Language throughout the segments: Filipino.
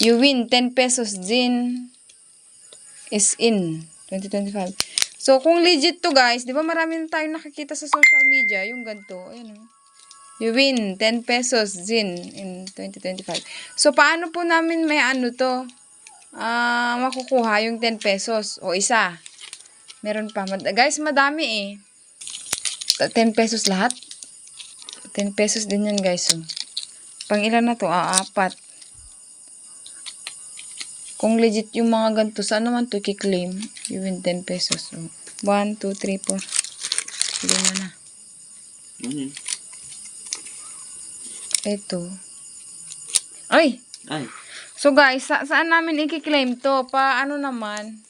You win 10 pesos. Zin is in 2025. So, kung legit to guys, di ba marami na tayong nakikita sa social media, yung ganito. Ayan o. You win 10 pesos, Zin, in 2025. So, paano po namin may ano to? Makukuha yung 10 pesos o isa. Meron pa. Guys, madami eh. 10 pesos lahat. 10 pesos din yan guys. So, pang ilan na to? 4. Kung legit yung mga ganito, saan naman to i-claim? You win 10 pesos. So, 1, 2, 3, 4. Lima na. Ito. Ay! So guys, saan namin i-claim to? Paano naman?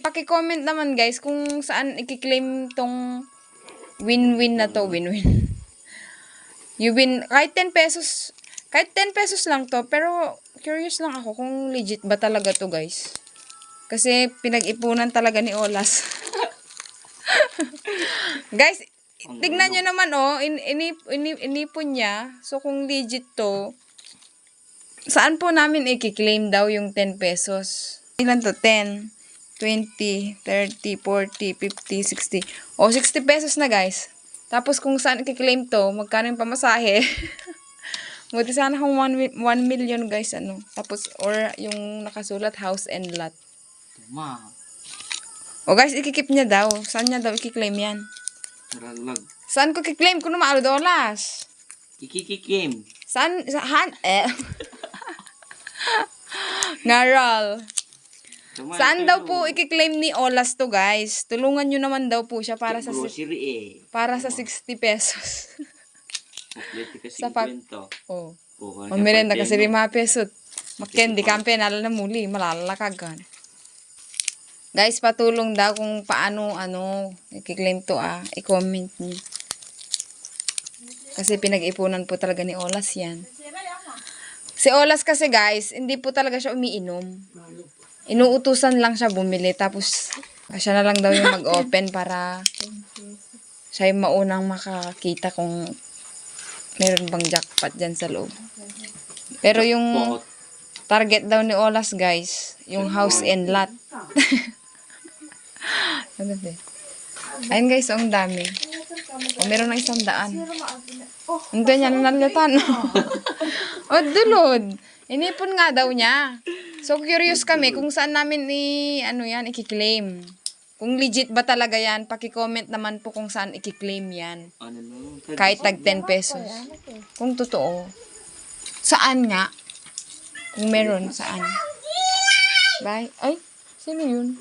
Paki-comment naman guys kung saan i-claim tong win-win na to. Win-win. You win, kahit 10 pesos. Kahit 10 pesos lang to. Pero, curious lang ako kung legit ba talaga to guys. Kasi, pinag-ipunan talaga ni Olas. Guys, tignan nyo naman oh. Inipon niya. So, kung legit to, saan po namin i-claim daw yung 10 pesos? Ilan to? 10, 20, 30, 40, 50, 60. O, 60 pesos na guys. Tapos kung saan i-claim to, magkano yung pamasahe? Buti sana kung 1 million guys, ano. Tapos, or yung nakasulat, house and lot. O guys, ikikip niya daw. Saan niya daw i-claim yan? Saan ko i-claim? Kung naman dolas. Ikikikim. Saan? Ngaral. Saan daw po i-claim ni Olas to guys? Tulungan nyo naman daw po siya para sa para sa 60 pesos. Sa Oh. Merenda kasi 5 pesos. Makendi kampe nala na muli, malalakagan. Guys, patulong daw kung paano i-claim to i-comment niyo. Kasi pinag-ipunan po talaga ni Olas yan. Si Olas kasi guys, hindi po talaga siya umiinom. Inuutusan lang siya bumili. Tapos, siya na lang daw yung mag-open para siya yung maunang makakita kung meron bang jackpot dyan sa loob. Pero yung target daw ni Olas guys, yung house and lot. Ayun guys, ang dami. O, meron na 100. Hindi niya nanalatan. O, dulod. Inipon nga daw niya. So, curious kami kung saan namin i-claim. Kung legit ba talaga yan, paki-comment naman po kung saan i-claim yan. Kahit tag 10 pesos. Kung totoo. Saan nga? Kung meron, saan? Bye. Ay, sino yun?